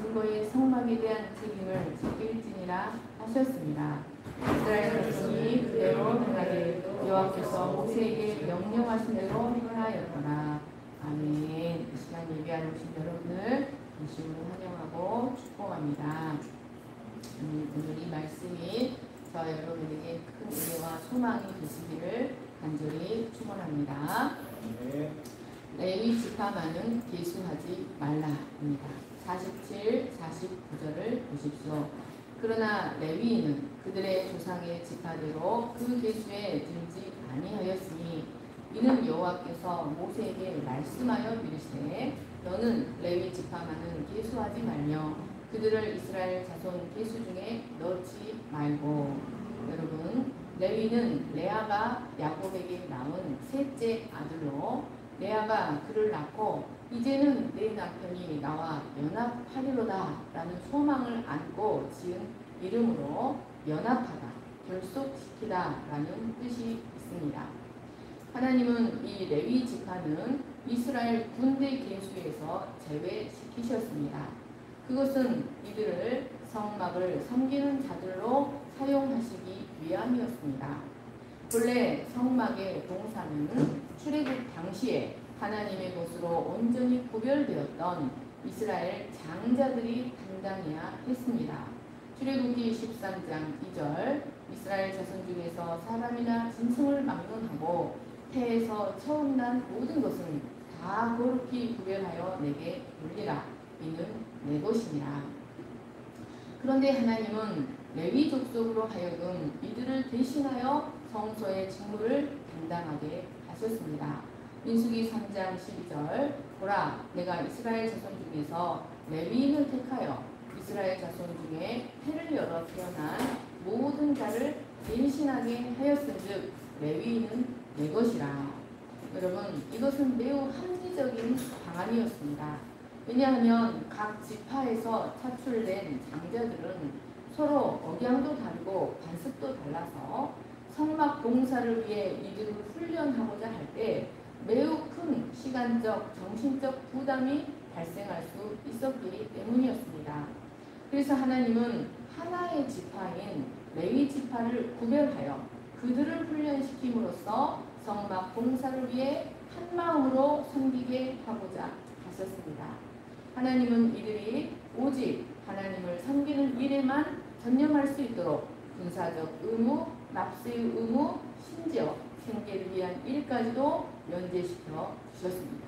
증거의 성막에 대한 책임을 지킬지니라 하셨습니다. 이스라엘 백성이 그대로 행하되 여호와께서 모세에게 명령하신 대로 행하였더라. 아멘. 이 시간 예배하러 오신 여러분을 진심으로 환영하고 축복합니다. 오늘 이 말씀이 저 여러분에게 큰 은혜와 소망이 되시기를 간절히 축원합니다. 레위 지파만은 계수하지 말라입니다. 47, 49절을 보십시오. 그러나 레위인은 그들의 조상의 지파대로 그 계수에 들지 아니하였으니 이는 여호와께서 모세에게 말씀하여 이르시되 너는 레위 지파만은 계수하지 말며 그들을 이스라엘 자손 계수 중에 넣지 말고. 여러분, 레위는 레아가 야곱에게 낳은 셋째 아들로 레아가 그를 낳고 이제는 내 남편이 나와 연합하리로다 라는 소망을 안고 지은 이름으로 연합하다, 결속시키다 라는 뜻이 있습니다. 하나님은 이 레위 지파는 이스라엘 군대 계수에서 제외시키셨습니다. 그것은 이들을 성막을 섬기는 자들로 사용하시기 위함이었습니다. 본래 성막의 동산은 출애굽 당시에 하나님의 것으로 온전히 구별되었던 이스라엘 장자들이 담당해야 했습니다. 출애굽기 13장 2절 이스라엘 자손 중에서 사람이나 짐승을 막론하고 태에서 처음 난 모든 것은 다 거룩히 구별하여 내게 돌리라. 이는 내 것이니라. 그런데 하나님은 레위 족속으로 하여금 이들을 대신하여 성소의 직무를 담당하게 하셨습니다. 민수기 3장 12절 보라 내가 이스라엘 자손 중에서 레위인을 택하여 이스라엘 자손 중에 태를 열어 태어난 모든 자를 대신하게 하였은즉 레위인은 내 것이라. 여러분, 이것은 매우 합리적인 방안이었습니다. 왜냐하면 각 지파에서 차출된 장자들은 서로 억양도 다르고 관습도 달라서 성막 봉사를 위해 이들을 훈련하고자 할 때 매우 큰 시간적, 정신적 부담이 발생할 수 있었기 때문이었습니다. 그래서 하나님은 하나의 지파인 레위 지파를 구별하여 그들을 훈련시킴으로써 성막 봉사를 위해 한 마음으로 섬기게 하고자 하셨습니다. 하나님은 이들이 오직 하나님을 섬기는 일에만 전념할 수 있도록 군사적 의무, 납세의 의무, 심지어 생계를 위한 일까지도 면제시켜 주셨습니다.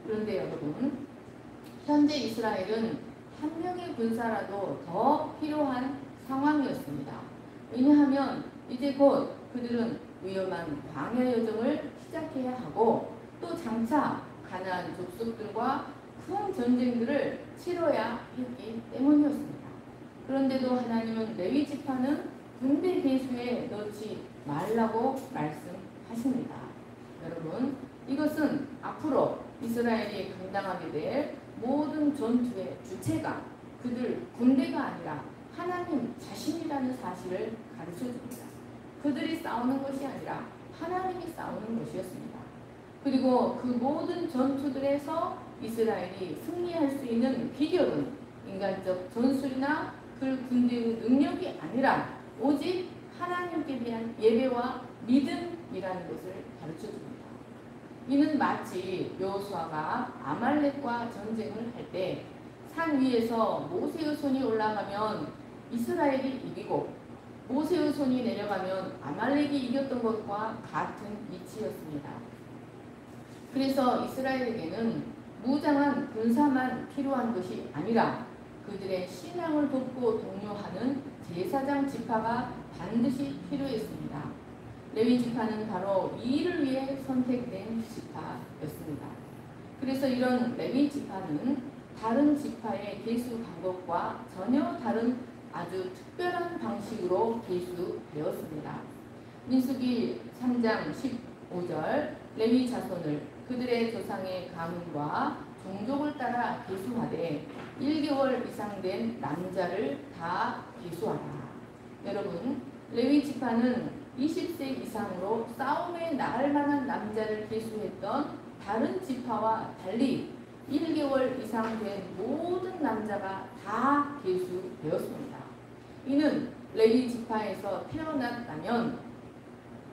그런데 여러분, 현재 이스라엘은 한 명의 군사라도 더 필요한 상황이었습니다. 왜냐하면 이제 곧 그들은 위험한 광야 여정을 시작해야 하고 또 장차 가나안 족속들과 큰 전쟁들을 치러야 했기 때문이었습니다. 그런데도 하나님은 레위 지파는 군대 계수에 넣지 말라고 말씀하십니다. 여러분, 이것은 앞으로 이스라엘이 감당하게 될 모든 전투의 주체가 그들 군대가 아니라 하나님 자신이라는 사실을 가르쳐줍니다. 그들이 싸우는 것이 아니라 하나님이 싸우는 것이었습니다. 그리고 그 모든 전투들에서 이스라엘이 승리할 수 있는 비결은 인간적 전술이나 그 군대의 능력이 아니라 오직 하나님께 대한 예배와 믿음이라는 것을 가르쳐줍니다. 이는 마치 여호수아가 아말렉과 전쟁을 할 때 산 위에서 모세의 손이 올라가면 이스라엘이 이기고 모세의 손이 내려가면 아말렉이 이겼던 것과 같은 이치였습니다. 그래서 이스라엘에게는 무장한 군사만 필요한 것이 아니라 그들의 신앙을 돕고 독려하는 제사장 지파가 반드시 필요했습니다. 레위 지파는 바로 이 일을 위해 선택된 지파였습니다. 그래서 이런 레위 지파는 다른 지파의 계수 방법과 전혀 다른 아주 특별한 방식으로 계수되었습니다. 민수기 3장 15절 레위 자손을 그들의 조상의 가문과 종족을 따라 계수하되 1개월 이상 된 남자를 다 계수하라. 여러분, 레위 지파는 20세 이상으로 싸움에 나갈 만한 남자를 계수했던 다른 지파와 달리 1개월 이상 된 모든 남자가 다 계수되었습니다. 이는 레위 지파에서 태어났다면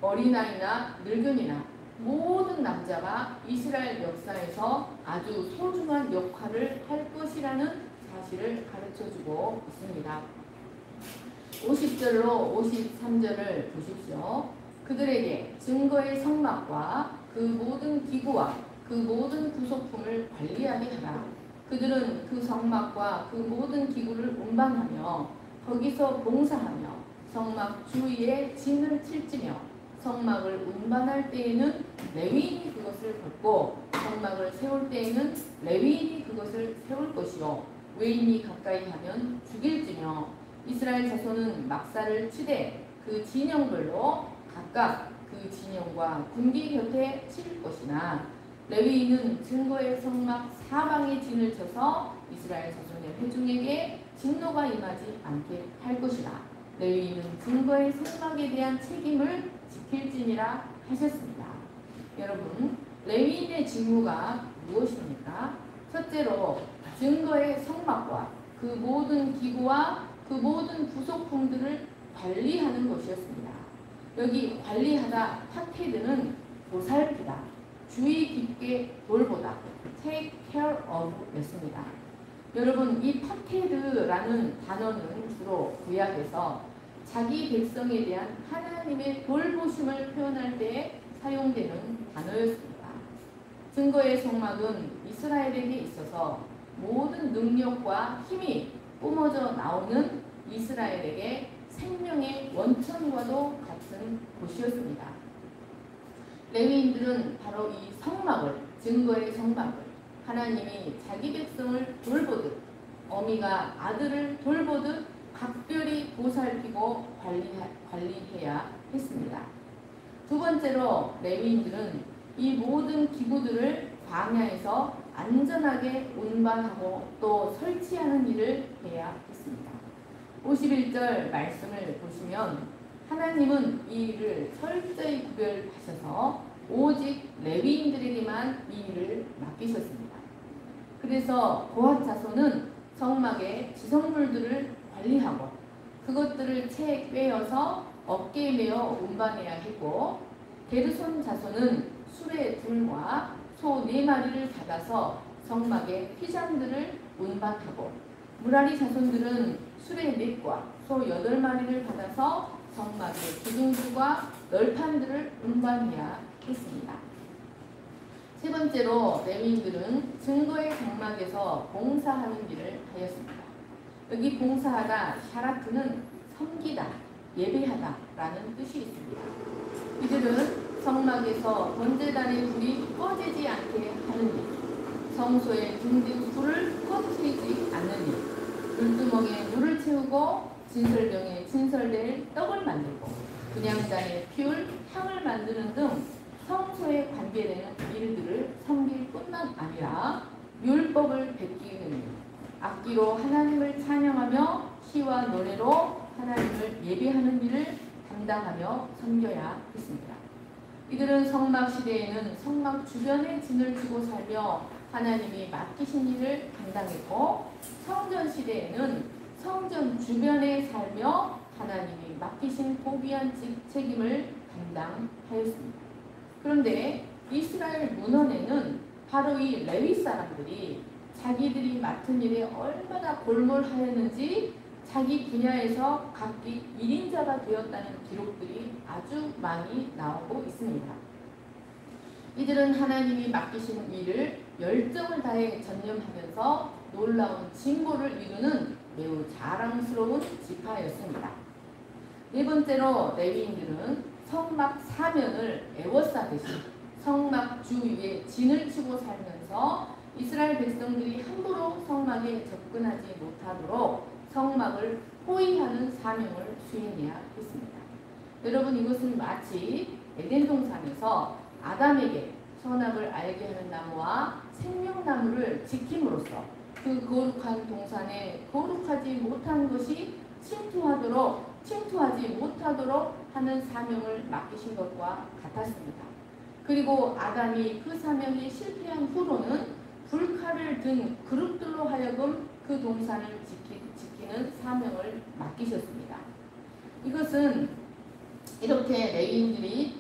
어린아이나 늙은이나 모든 남자가 이스라엘 역사에서 아주 소중한 역할을 할 것이라는 사실을 가르쳐주고 있습니다. 50절로 53절을 보십시오. 그들에게 증거의 성막과 그 모든 기구와 그 모든 구속품을 관리하게 하라. 그들은 그 성막과 그 모든 기구를 운반하며 거기서 봉사하며 성막 주위에 진을 칠지며 성막을 운반할 때에는 레위인이 그것을 걷고 성막을 세울 때에는 레위인이 그것을 세울 것이요 외인이 가까이 하면 죽일지며 이스라엘 자손은 막사를 치되 그 진영별로 각각 그 진영과 군기 곁에 칠 것이나 레위인은 증거의 성막 사방에 진을 쳐서 이스라엘 자손의 회중에게 진노가 임하지 않게 할 것이라. 레위인은 증거의 성막에 대한 책임을 지킬지니라 하셨습니다. 여러분, 레위인의 직무가 무엇입니까? 첫째로 증거의 성막과 그 모든 기구와 그 모든 부속품들을 관리하는 것이었습니다. 여기 관리하다 파테드는 보살피다, 주의 깊게 돌보다, take care of 였습니다. 여러분, 이 파테드라는 단어는 주로 구약에서 자기 백성에 대한 하나님의 돌보심을 표현할 때 사용되는 단어였습니다. 증거의 성막은 이스라엘에게 있어서 모든 능력과 힘이 뿜어져 나오는 이스라엘에게 생명의 원천과도 같은 곳이었습니다. 레위인들은 바로 이 성막을, 증거의 성막을 하나님이 자기 백성을 돌보듯 어미가 아들을 돌보듯 각별히 보살피고 관리해야 했습니다. 두 번째로 레위인들은 이 모든 기구들을 광야에서 안전하게 운반하고 또 설치하는 일을 해야 했습니다. 51절 말씀을 보시면 하나님은 이 일을 철저히 구별하셔서 오직 레위인들에게만 이 일을 맡기셨습니다. 그래서 고핫 자손은 성막의 지성물들을 관리하고 그것들을 채에 꿰어서 어깨에 메어 운반해야 했고, 게르손 자손은 수레 둘과 소 4마리를 받아서 성막의 휘장들을 운반하고, 무라리 자손들은 수레 4과 소 8마리를 받아서 성막의 기둥들과 널판들을 운반해야 했습니다. 세 번째로 레위인들은 증거의 장막에서 봉사하는 일을 하였습니다. 여기 봉사하다, 샤라트는 섬기다, 예배하다 라는 뜻이 있습니다. 이들은 성막에서 번제단의 불이 꺼지지 않게 하는 일, 성소의 등등 불을 꺼뜨리지 않는 일, 물두멍에 물을 채우고 진설병에 진설될 떡을 만들고 분향단에 피울 향을 만드는 등 성소에 관계되는 일들을 섬길 뿐만 아니라 율법을 베끼는 일, 악기로 하나님을 찬양하며 시와 노래로 하나님을 예배하는 일을 담당하며 섬겨야 했습니다. 이들은 성막 시대에는 성막 주변에 진을 치고 살며 하나님이 맡기신 일을 감당했고, 성전 시대에는 성전 주변에 살며 하나님이 맡기신 고귀한 책임을 감당하였습니다. 그런데 이스라엘 문헌에는 바로 이 레위 사람들이 자기들이 맡은 일에 얼마나 골몰하였는지 자기 분야에서 각기 1인자가 되었다는 기록들이 아주 많이 나오고 있습니다. 이들은 하나님이 맡기신 일을 열정을 다해 전념하면서 놀라운 징보를 이루는 매우 자랑스러운 지파였습니다. 네 번째로 레위인들은 성막 사면을 에워싸듯이 성막 주위에 진을 치고 살면서 이스라엘 백성들이 함부로 성막에 접근하지 못하도록 성막을 호위하는 사명을 수행해야 했습니다. 여러분, 이것은 마치 에덴 동산에서 아담에게 선악을 알게 하는 나무와 생명나무를 지킴으로써 그 거룩한 동산에 거룩하지 못한 것이 침투하지 못하도록 하는 사명을 맡기신 것과 같았습니다. 그리고 아담이 그 사명에 실패한 후로는 불칼을 든 그룹들로 하여금 그 동산을 지키는 사명을 맡기셨습니다. 이것은 이렇게 레위인들이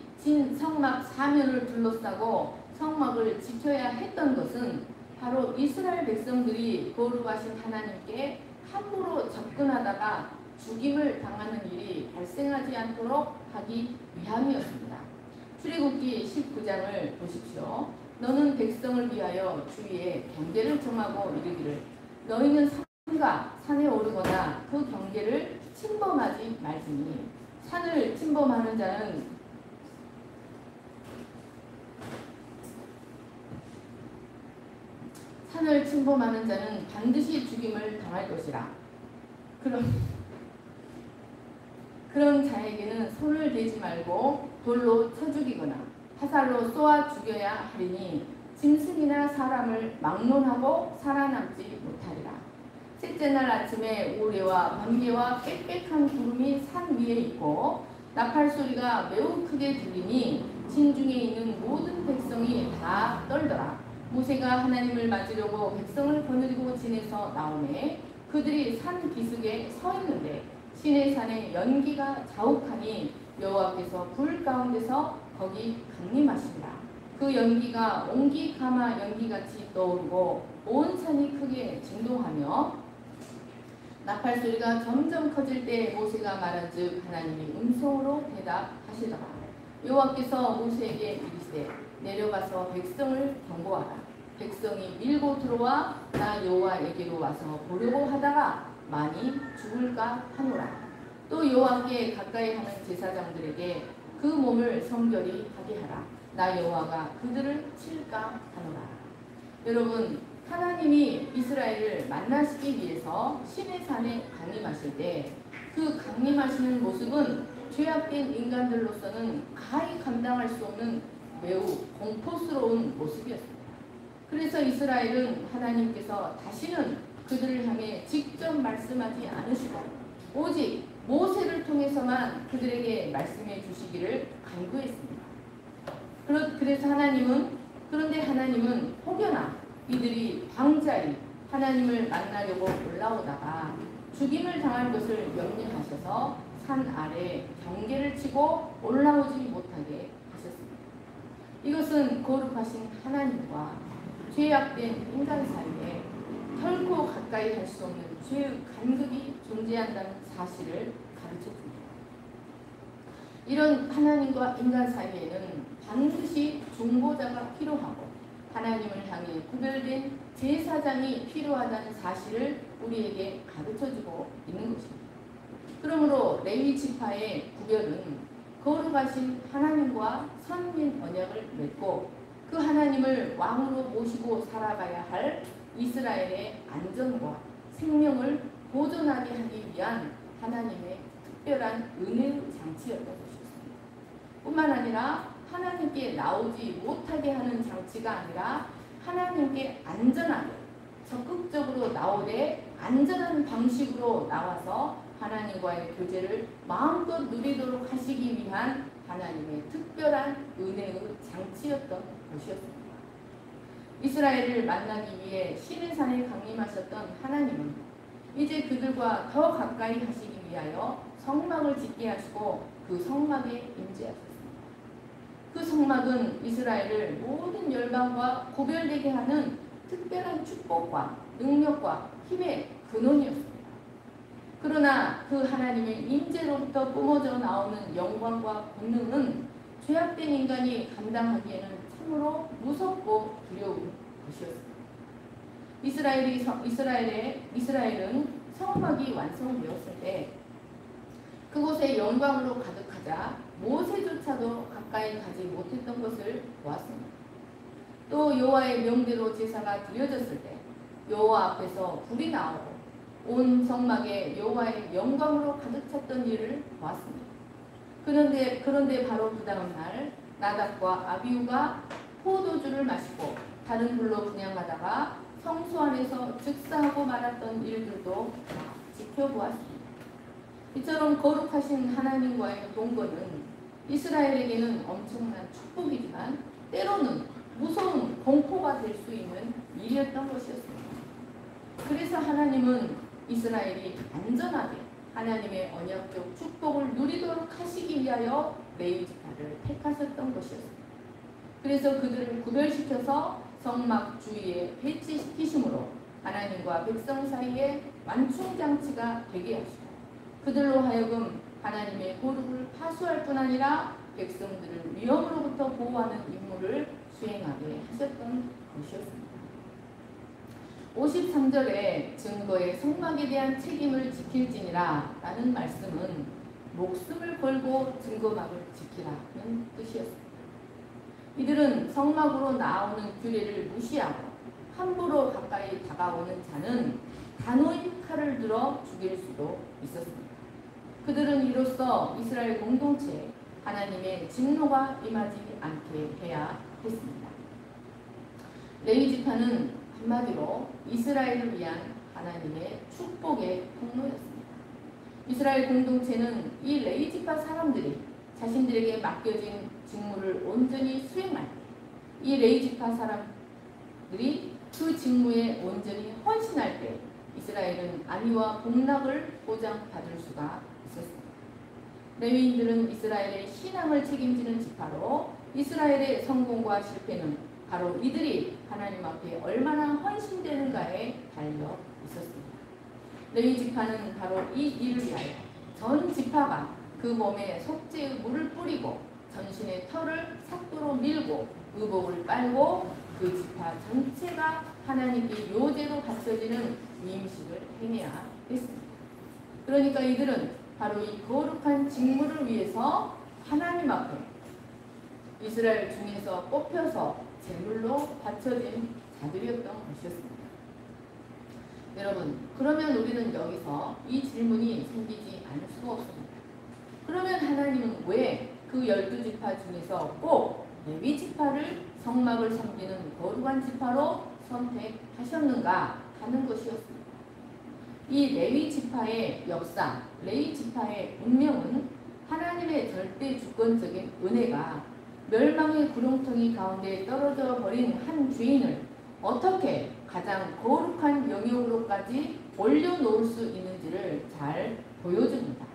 성막 사면을 둘러싸고 성막을 지켜야 했던 것은 바로 이스라엘 백성들이 거룩하신 하나님께 함부로 접근하다가 죽임을 당하는 일이 발생하지 않도록 하기 위함이었습니다. 출애굽기 19장을 보십시오. 너는 백성을 위하여 주위에 경계를 정하고 이르기를 너희는 산에 오르거나 그 경계를 침범하지 말지니 산을 침범하는 자는 반드시 죽임을 당할 것이라. 그런 자에게는 손을 대지 말고 돌로 쳐 죽이거나 화살로 쏘아 죽여야 하리니 짐승이나 사람을 막론하고 살아남지 못하리라. 셋째 날 아침에 우레와 번개와 빽빽한 구름이 산 위에 있고 나팔 소리가 매우 크게 들리니 진중에 있는 모든 백성이 다 떨더라. 모세가 하나님을 맞으려고 백성을 거느리고 진에서 나오매 그들이 산 기슭에 서 있는데 시내산에 연기가 자욱하니 여호와께서 불 가운데서 거기 강림하시니라. 그 연기가 옹기 가마 연기같이 떠오르고 온 산이 크게 진동하며 나팔 소리가 점점 커질 때 모세가 말한즉 하나님이 음성으로 대답하시더라. 여호와께서 모세에게 이르시되 내려가서 백성을 경고하라. 백성이 밀고 들어와 나 여호와에게로 와서 보려고 하다가 많이 죽을까 하노라. 또 여호와께 가까이 하는 제사장들에게 그 몸을 성결히 하게 하라. 나 여호와가 그들을 칠까 하노라. 여러분, 하나님이 이스라엘을 만나시기 위해서 시내산에 강림하실 때 그 강림하시는 모습은 죄악된 인간들로서는 가히 감당할 수 없는 매우 공포스러운 모습이었습니다. 그래서 이스라엘은 하나님께서 다시는 그들을 향해 직접 말씀하지 않으시고 오직 모세를 통해서만 그들에게 말씀해 주시기를 간구했습니다. 그런데 하나님은 혹여나 이들이 광자리 하나님을 만나려고 올라오다가 죽임을 당할 것을 염려하셔서 산 아래 경계를 치고 올라오지 못하게 하셨습니다. 이것은 거룩하신 하나님과 죄악된 인간 사이에 결코 가까이 갈 수 없는 죄의 간극이 존재한다는 사실을 가르쳐줍니다. 이런 하나님과 인간 사이에는 반드시 중보자가 필요하고 하나님을 향해 구별된 제사장이 필요하다는 사실을 우리에게 가르쳐주고 있는 것입니다. 그러므로 레위 지파의 구별은 거룩하신 하나님과 선민 언약을 맺고 그 하나님을 왕으로 모시고 살아가야 할 이스라엘의 안전과 생명을 보존하게 하기 위한 하나님의 특별한 은혜의 장치였던 것이었습니다. 뿐만 아니라 하나님께 나오지 못하게 하는 장치가 아니라 하나님께 안전하게 적극적으로 나오되 안전한 방식으로 나와서 하나님과의 교제를 마음껏 누리도록 하시기 위한 하나님의 특별한 은혜의 장치였던 것이었습니다. 이스라엘을 만나기 위해 시내산에 강림하셨던 하나님은 이제 그들과 더 가까이 하시기 위하여 성막을 짓게 하시고 그 성막에 임재하셨습니다. 그 성막은 이스라엘을 모든 열방과 구별되게 하는 특별한 축복과 능력과 힘의 근원이었습니다. 그러나 그 하나님의 임재로부터 뿜어져 나오는 영광과 권능은 죄악된 인간이 감당하기에는 참으로 무섭고 두려운 것이었습니다. 이스라엘은 성막이 완성되었을 때 그곳에 영광으로 가득하자 모세조차도 가까이 가지 못했던 것을 보았습니다. 또 여호와의 명대로 제사가 드려졌을 때 여호와 앞에서 불이 나오고 온 성막에 여호와의 영광으로 가득 찼던 일을 보았습니다. 그런데 바로 그 다음 날 나답과 아비후가 포도주를 마시고 다른 불로 분향하다가 성소 안에서 즉사하고 말았던 일들도 지켜보았습니다. 이처럼 거룩하신 하나님과의 동거는 이스라엘에게는 엄청난 축복이지만 때로는 무서운 공포가 될 수 있는 일이었던 것이었습니다. 그래서 하나님은 이스라엘이 안전하게 하나님의 언약적 축복을 누리도록 하시기 위하여 레위 지파를 택하셨던 것이었습니다. 그래서 그들을 구별시켜서 성막 주위에 배치시키심으로 하나님과 백성 사이에 완충장치가 되게 하시고 그들로 하여금 하나님의 거룩을 파수할 뿐 아니라 백성들을 위험으로부터 보호하는 임무를 수행하게 하셨던 것이었습니다. 53절에 증거의 성막에 대한 책임을 지킬지니라 라는 말씀은 목숨을 걸고 증거막을 지키라는 뜻이었습니다. 이들은 성막으로 나오는 규례를 무시하고 함부로 가까이 다가오는 자는 단호히 칼을 들어 죽일 수도 있었습니다. 그들은 이로써 이스라엘 공동체에 하나님의 진노가 임하지 않게 해야 했습니다. 레위 지파는 한마디로 이스라엘을 위한 하나님의 축복의 통로였습니다. 이스라엘 공동체는 이 레위 지파 사람들이 자신들에게 맡겨진 직무를 온전히 수행할 때 이 레위 지파 사람들이 그 직무에 온전히 헌신할 때 이스라엘은 안위와 복락을 보장받을 수가 있었습니다. 레위인들은 이스라엘의 신앙을 책임지는 지파로 이스라엘의 성공과 실패는 바로 이들이 하나님 앞에 얼마나 헌신되는가에 달려 있었습니다. 레위 지파는 바로 이 일을 위하여 전 지파가 그 몸에 속죄의 물을 뿌리고 전신의 털을 삭도로 밀고 의복을 빨고 그 지파 전체가 하나님께 요제로 바쳐지는 위임식을 행해야 했습니다. 그러니까 이들은 바로 이 거룩한 직무를 위해서 하나님 앞에 이스라엘 중에서 뽑혀서 제물로 바쳐진 자들이었던 것이었습니다. 여러분, 그러면 우리는 여기서 이 질문이 생기지 않을 수가 없습니다. 그러면 하나님은 왜 그 12지파 중에서 꼭 레위 지파를 성막을 섬기는 거룩한 지파로 선택하셨는가 하는 것이었습니다. 이 레위 지파의 역사, 레위 지파의 운명은 하나님의 절대 주권적인 은혜가 멸망의 구렁텅이 가운데 떨어져 버린 한 죄인을 어떻게 가장 거룩한 영역으로까지 올려놓을 수 있는지를 잘 보여줍니다.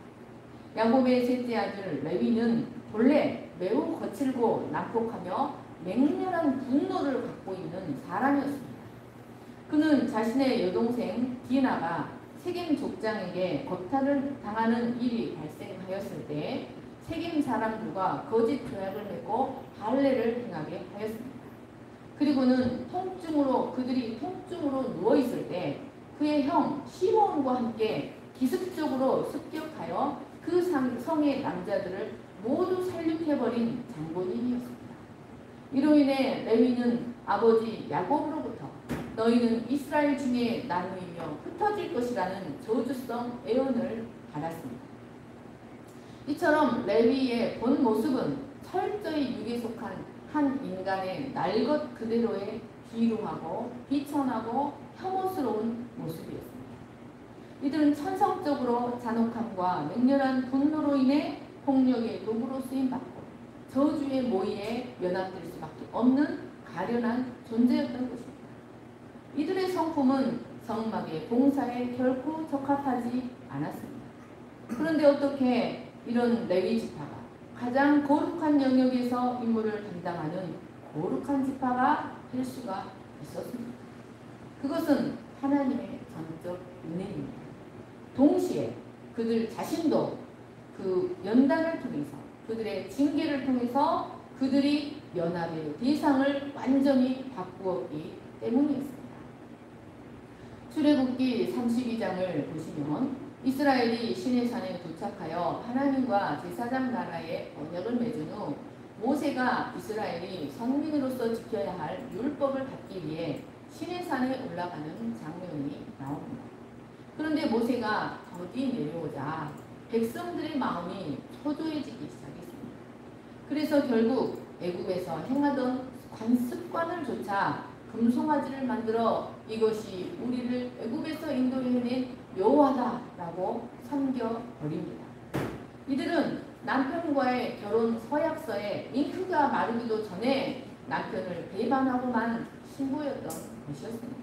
야곱의 셋째 아들 레위는 본래 매우 거칠고 난폭하며 맹렬한 분노를 갖고 있는 사람이었습니다. 그는 자신의 여동생 디나가 세겜 족장에게 겁탈을 당하는 일이 발생하였을 때 세겜 사람들과 거짓 조약을 맺고 할례를 행하게 하였습니다. 그리고는 그들이 통증으로 누워있을 때 그의 형 시므온과 함께 기습적으로 습격하여 그 성의 남자들을 모두 살육해버린 장본인이었습니다. 이로 인해 레위는 아버지 야곱으로부터 너희는 이스라엘 중에 나누이며 흩어질 것이라는 저주성 예언을 받았습니다. 이처럼 레위의 본 모습은 철저히 육에 속한 한 인간의 날 것 그대로의 비루하고 비천하고 혐오스러운 모습이었습니다. 이들은 천성적으로 잔혹함과 맹렬한 분노로 인해 폭력의 도구로 쓰임받고 저주의 모의에 연합될 수밖에 없는 가련한 존재였던 것입니다. 이들의 성품은 성막의 봉사에 결코 적합하지 않았습니다. 그런데 어떻게 이런 레위 지파가 가장 거룩한 영역에서 임무를 담당하는 거룩한 지파가 될 수가 있었습니까? 그것은 하나님의 전적 은혜입니다. 동시에 그들 자신도 그 연단을 통해서 그들의 징계를 통해서 그들이 연합의 대상을 완전히 바꾸었기 때문이었습니다. 출애굽기 32장을 보시면 이스라엘이 시내산에 도착하여 하나님과 제사장 나라의 언약을 맺은 후 모세가 이스라엘이 선민으로서 지켜야 할 율법을 받기 위해 시내산에 올라가는 장면이 나옵니다. 그런데 모세가 더디 내려오자 백성들의 마음이 초조해지기 시작했습니다. 그래서 결국 애굽에서 행하던 관습관을 조차 금송아지를 만들어 이것이 우리를 애굽에서 인도해낸 여호와다라고 섬겨버립니다. 이들은 남편과의 결혼 서약서에 잉크가 마르기도 전에 남편을 배반하고만 신부였던 것이었습니다.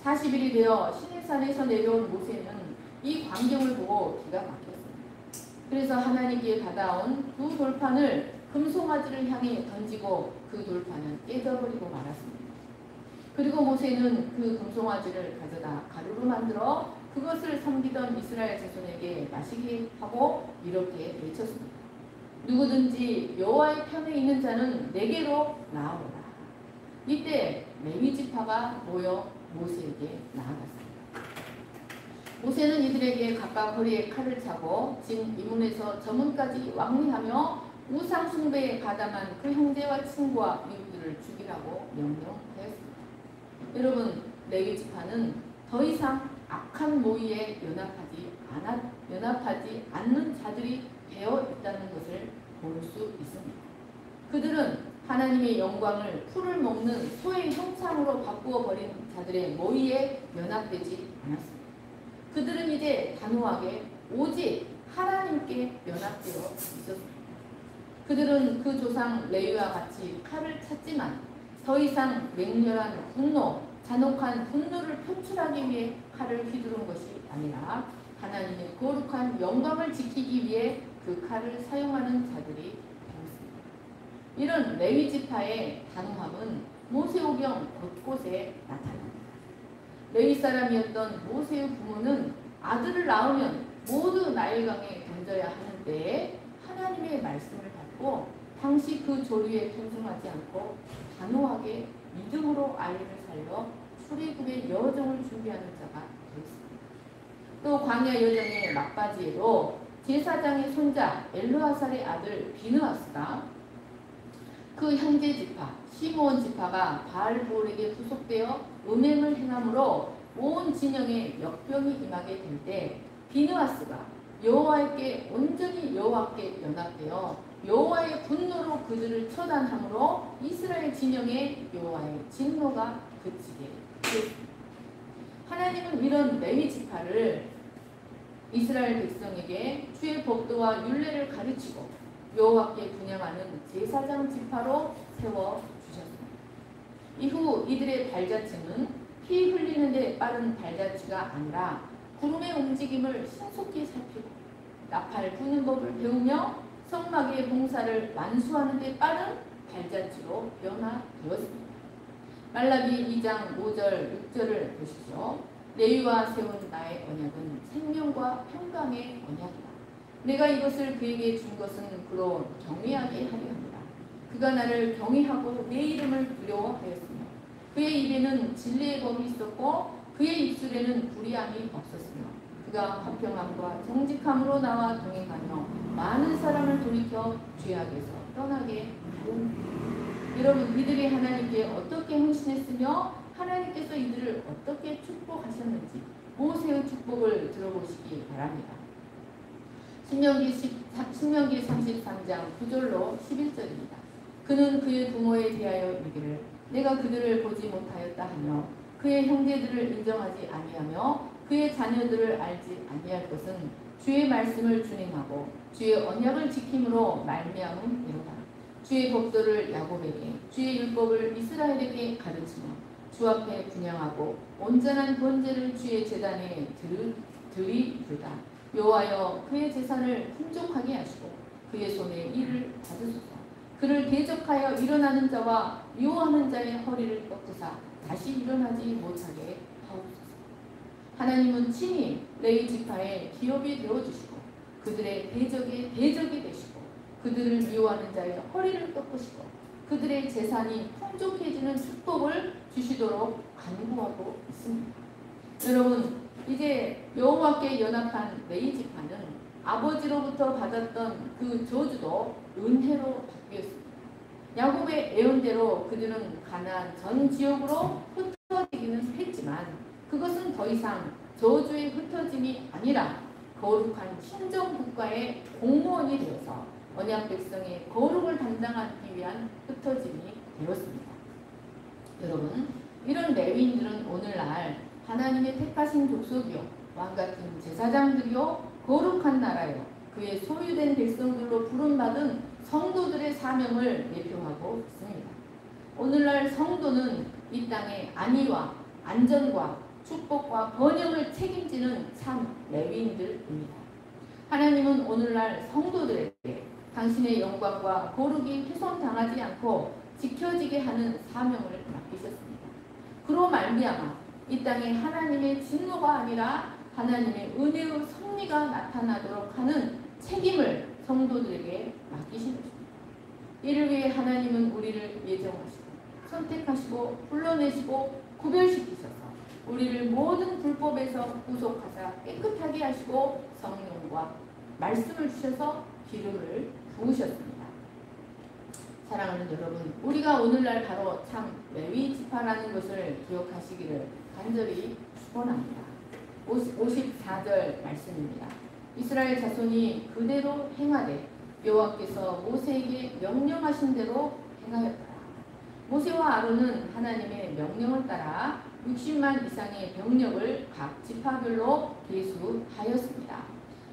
40일이 되어 시내산에서 내려온 모세는 이 광경을 보고 기가 막혔습니다. 그래서 하나님께 받아온 두 돌판을 금송아지를 향해 던지고 그 돌판은 깨져버리고 말았습니다. 그리고 모세는 그 금송아지를 가져다 가루로 만들어 그것을 섬기던 이스라엘 자손에게 마시게 하고 이렇게 외쳤습니다. 누구든지 여호와의 편에 있는 자는 내게로 나아오라. 이때 레위 지파가 모여 모세에게 나아갔습니다. 모세는 이들에게 각각 허리에 칼을 차고 진 이문에서 저문까지 왕래하며 우상 숭배에 가담한 그 형제와 친구와 이웃들을 죽이라고 명령하였습니다. 여러분, 레위 지파는 더 이상 악한 모의에 연합하지 않는 자들이 되어 있다는 것을 볼 수 있습니다. 그들은 하나님의 영광을 풀을 먹는 소의 형상으로 바꾸어 버린 자들의 모의에 연합되지 않았습니다. 그들은 이제 단호하게 오직 하나님께 연합되어 있었습니다. 그들은 그 조상 레위와 같이 칼을 찾지만 더 이상 맹렬한 분노, 잔혹한 분노를 표출하기 위해 칼을 휘두른 것이 아니라 하나님의 거룩한 영광을 지키기 위해 그 칼을 사용하는 자들이 되었습니다. 이런 레위 지파의 단호함은 모세오경 곳곳에 나타납니다. 레위 사람이었던 모세의 부모는 아들을 낳으면 모두 나일강에 던져야 하는 때에 하나님의 말씀을 받고 당시 그 조류에 순종하지 않고 단호하게 믿음으로 아이를 살려 출애굽의 여정을 준비하는 자가 되었습니다. 또 광야 여정의 막바지에도 제사장의 손자 엘르아살의 아들 비느하스가 그 형제 지파 시므온 지파가 바알볼에게 후속되어 음행을 행함으로 온 진영에 역병이 임하게 될 때 비느하스가 여호와께 온전히 여호와께 연합되어 여호와의 분노로 그들을 처단함으로 이스라엘 진영에 여호와의 진노가 그치게 되었습니다. 하나님은 이런 레위 지파를 이스라엘 백성에게 주의 법도와 율례를 가르치고 여호와께 분향하는 제사장 지파로 세워주셨습니다. 이후 이들의 발자취는 피 흘리는데 빠른 발자취가 아니라 구름의 움직임을 신속히 살피고 나팔 부는 법을 배우며 성막의 봉사를 완수하는 데 빠른 발자취로 변화되었습니다. 말라기 2장 5절 6절을 보십시오. 레위와 세운 나의 언약은 생명과 평강의 언약이다. 내가 이것을 그에게 준 것은 그로 경외하게 하려 합니다. 그가 나를 경외하고 내 이름을 두려워하였으며 그의 입에는 진리의 법이 있었고 그의 입술에는 불의함이 없었으며 그가 화평함과 정직함으로 나와 동행하며 많은 사람을 돌이켜 죄악에서 떠나게 하였습니다. 여러분, 이들이 하나님께 어떻게 헌신했으며 하나님께서 이들을 어떻게 축복하셨는지 모세의 축복을 들어보시기 바랍니다. 신명기 33장 9절로 11절입니다. 그는 그의 부모에 대하여 이르기를 내가 그들을 보지 못하였다 하며 그의 형제들을 인정하지 아니하며 그의 자녀들을 알지 아니할 것은 주의 말씀을 준행하고 주의 언약을 지킴으로 말미암음이로다. 주의 법도를 야곱에게 주의 율법을 이스라엘에게 가르치며 주 앞에 분향하고 온전한 번제를 주의 제단에 드리이다. 여호와여 그의 재산을 풍족하게 하시고 그의 손에 일을 받으소서. 그를 대적하여 일어나는 자와 미워하는 자의 허리를 꺾으사 다시 일어나지 못하게 하옵소서. 하나님은 친히 레위 지파의 기업이 되어주시고 그들의 대적의 대적이 되시고 그들을 미워하는 자의 허리를 꺾으시고 그들의 재산이 풍족해지는 축복을 주시도록 간구하고 있습니다. 여러분, 이제 여호와께 연합한 레위 지파는 아버지로부터 받았던 그 저주도 은혜로 바뀌었습니다. 야곱의 애언대로 그들은 가나안 전 지역으로 흩어지기는 했지만 그것은 더 이상 저주의 흩어짐이 아니라 거룩한 신정 국가의 공무원이 되어서 언약 백성의 거룩을 담당하기 위한 흩어짐이 되었습니다. 여러분, 이런 레위인들은 오늘날 하나님의 택하신 족속이요 왕같은 제사장들이요 거룩한 나라요 그의 소유된 백성들로 부름받은 성도들의 사명을 내표하고 있습니다. 오늘날 성도는 이 땅의 안위와 안전과 축복과 번영을 책임지는 참 레위인들입니다. 하나님은 오늘날 성도들에게 당신의 영광과 거룩이 훼손당하지 않고 지켜지게 하는 사명을 맡기셨습니다. 그로 말미암아 이 땅에 하나님의 진노가 아니라 하나님의 은혜의 섭리가 나타나도록 하는 책임을 성도들에게 맡기신 것입니다. 이를 위해 하나님은 우리를 예정하시고 선택하시고 불러내시고 구별시키셔서 우리를 모든 불법에서 구속하사 깨끗하게 하시고 성령과 말씀을 주셔서 기름을 부으셨습니다. 사랑하는 여러분, 우리가 오늘날 바로 참 레위 지파라는 것을 기억하시기를 간절히 축원합니다. 54절 말씀입니다. 이스라엘 자손이 그대로 행하되 여호와께서 모세에게 명령하신 대로 행하였더라. 모세와 아론은 하나님의 명령을 따라 60만 이상의 병력을 각 지파별로 계수하였습니다.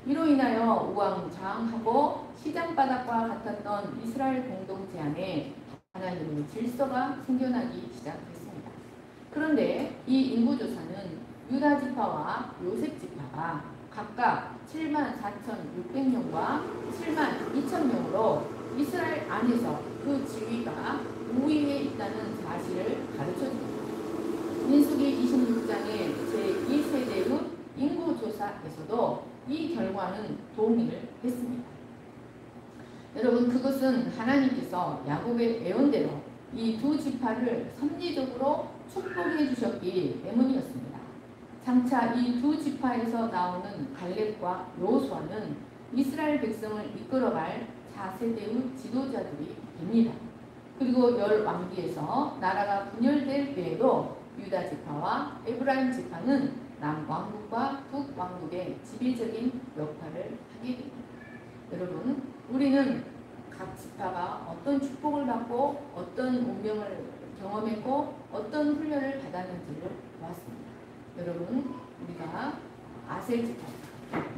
이로 인하여 우왕좌왕하고 시장바닥과 같았던 이스라엘 공동체 안에 하나님의 질서가 생겨나기 시작했습니다. 그런데 이 인구조사는 유다 지파와 요셉 지파가 각각 74,600명과 72,000명으로 이스라엘 안에서 그 지위가 우위에 있다는 사실을 가르쳐줍니다. 민수기 26장의 제2세대의 인구조사에서도 이 결과는 동의를 했습니다. 여러분, 그것은 하나님께서 야곱의 예언대로 이 두 지파를 섭리적으로 축복해 주셨기 때문이었습니다. 장차 이 두 지파에서 나오는 갈렙과 여호수아는 이스라엘 백성을 이끌어갈 4세대의 지도자들이 됩니다. 그리고 열 왕기에서 나라가 분열될 때에도 유다 지파와 에브라임 지파는 남왕국과 북왕국의 지배적인 역할을 하게 됩니다. 여러분, 우리는 각 지파가 어떤 축복을 받고 어떤 운명을 경험했고 어떤 훈련을 받았는지를 보았습니다. 여러분, 우리가 아셀 지파,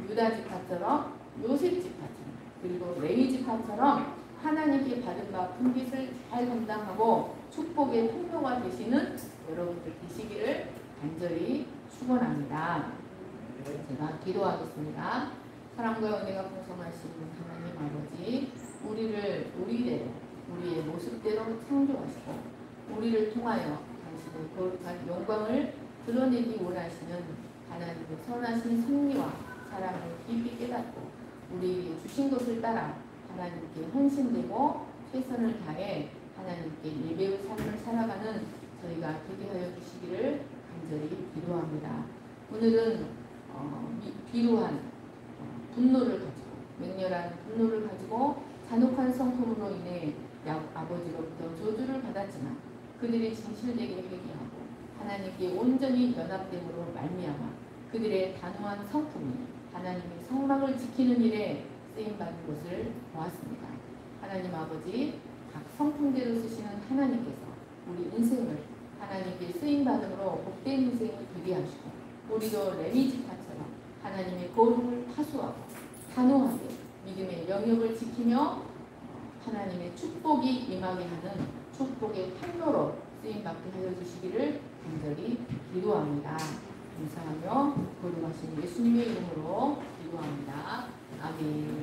유다 지파처럼 요셉 지파처럼 그리고 레위 지파처럼 하나님께 받은 바 큰 빚을 잘 감당하고 축복의 통로가 되시는 여러분들 되시기를 간절히 축원합니다. 제가 기도하겠습니다. 사랑과 은혜가 풍성하신 하나님 아버지, 우리를 우리대로 우리의 모습대로 창조하시고 우리를 통하여 당신의 거룩한 영광을 드러내기 원하시는 하나님의 선하신 섭리와 사랑을 깊이 깨닫고 우리에게 주신 것을 따라 하나님께 헌신되고 최선을 다해 하나님께 예배의 삶을 살아가는 저희가 되게 하여 주시기를 간절히 기도합니다. 오늘은 비루한 분노를 가지고 맹렬한 분노를 가지고 잔혹한 성품으로 인해 아버지로부터 저주를 받았지만 그들이 진실되게 회개하고 하나님께 온전히 연합됨으로 말미암아 그들의 단호한 성품이 하나님의 성막을 지키는 일에 쓰임받는 것을 보았습니다. 하나님 아버지, 각 성품대로 쓰시는 하나님께서 우리 인생을 하나님께 쓰임받음으로 복된 인생을 되게 하시고 우리도 레위 지파처럼 하나님의 거룩을 파수하고 단호하게 믿음의 영역을 지키며 하나님의 축복이 임하게 하는 축복의 통로로 쓰임받게 하여 주시기를 간절히 기도합니다. 감사하며 거룩하신 예수님의 이름으로 기도합니다. 아멘.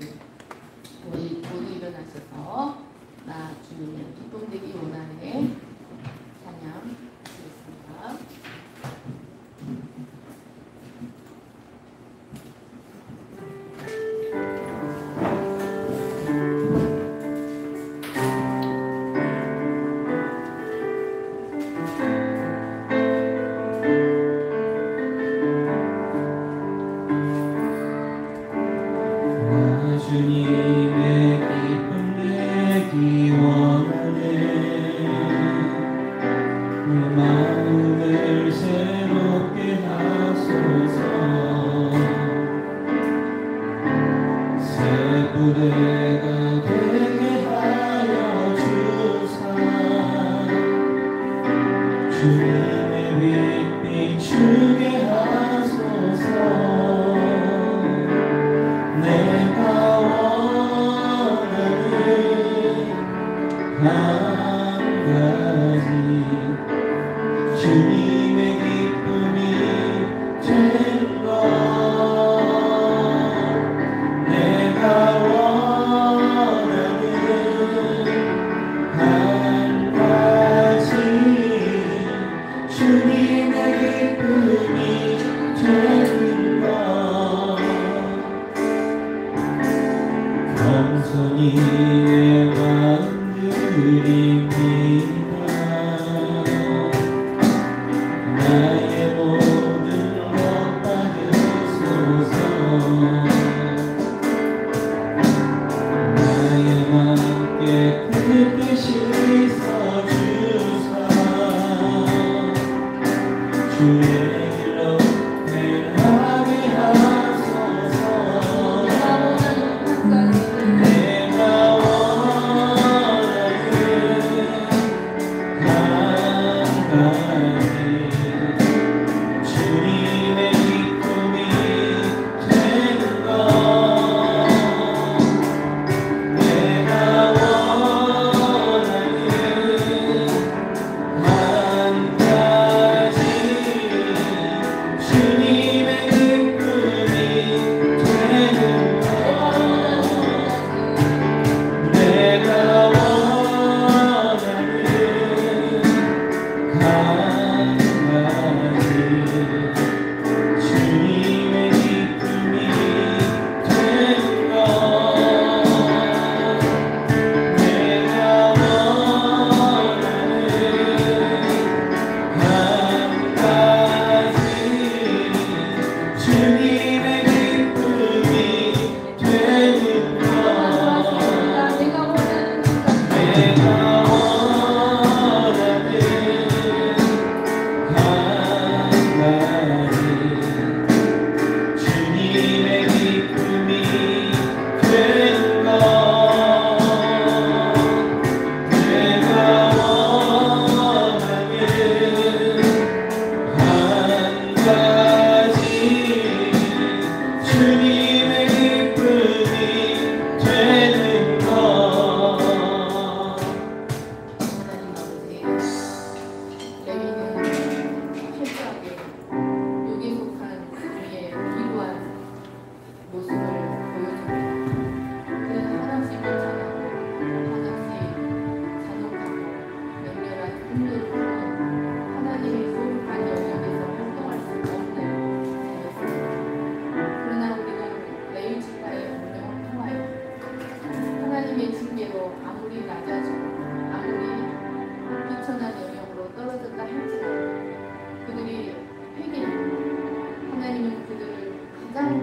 우리 모두 일어나셔서 나 주님의 기쁨 되기 원하네 찬양 드리겠습니다. 주님의 기쁨 되기 원하네.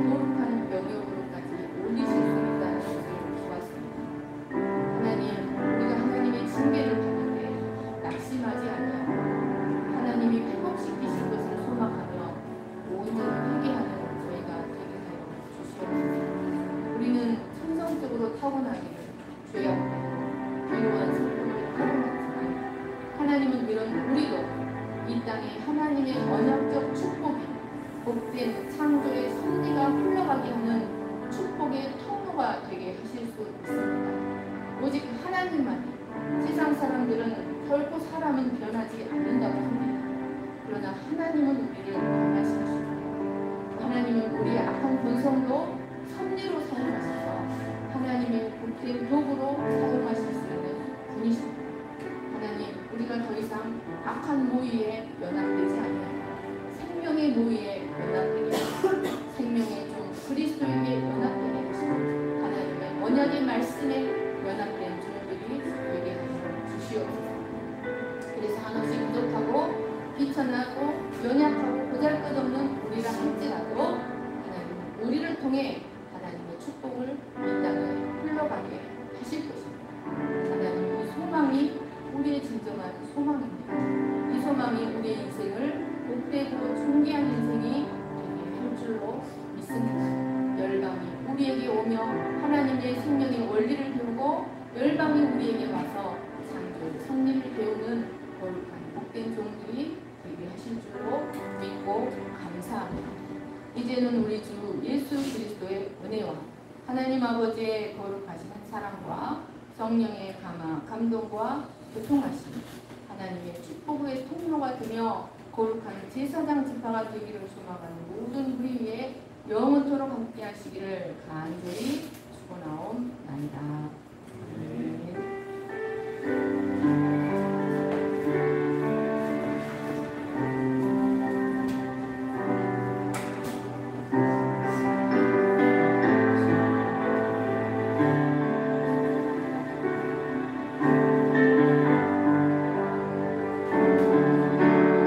거룩한 영역으로까지 올리실 수 있다는 것을 보았습니다. 하나님, 우리가 하나님의 징계를 받는데 낙심하지 않아 하나님이 회복시키실 것을 소망하며 온전히 회개하는 저희가 되게 하여 주시옵소서. 우리는 천성적으로 타고나기를 죄 앞에 괴로운 슬픔을 타고났지만 하나님은 이런 우리도 이 땅에 하나님의 언약적 축복이 복된 창조의 섭리가 흘러가게 하는 축복의 통로가 되게 하실 수 있습니다. 오직 하나님만이. 세상 사람들은 결코 사람은 변하지 않는다고 합니다. 그러나 하나님은 우리를 변화시키십니다. 하나님은 우리의 악한 본성도 섭리로 사용하셔서 하나님의 복된 도구로 사용하실 수 있는 분이십니다. 하나님, 우리가 더 이상 악한 모의에 연합되지 않아요. 생명의 모의에 연합되게 하시고 생명의 종 그리스도에게 연합되게 하시고 하나님의 언약의 말씀에 연합된 종들이 되게 하여 주시옵소서. 그래서 한없이 부족하고 비천하고 연약하고 보잘것없는 우리라 할지라도 하나님은 우리를 통해 하나님의 축복을 이 땅에 흘러가게 하실 것입니다. 하나님, 이 소망이 우리의 진정한 소망입니다. 이 소망이 우리의 인생을 복되고 존귀한 인생이 되게 할 줄로 믿습니다. 열방이 우리에게 오며 하나님의 생명의 원리를 배우고 열방이 우리에게 와서 창조의 섭리를 배우는 거룩한 복된 종들이 되게 하실 줄로 믿고 감사합니다. 이제는 우리 주 예수 그리스도의 은혜와 하나님 아버지의 거룩하신 사랑과 성령의 감동과 교통하심, 하나님의 축복의 통로가 되며 거룩한 제사장 지파가 되기를 소망하는 모든 우리 위에 영원토록 함께 하시기를 간절히 축원하옵나이다.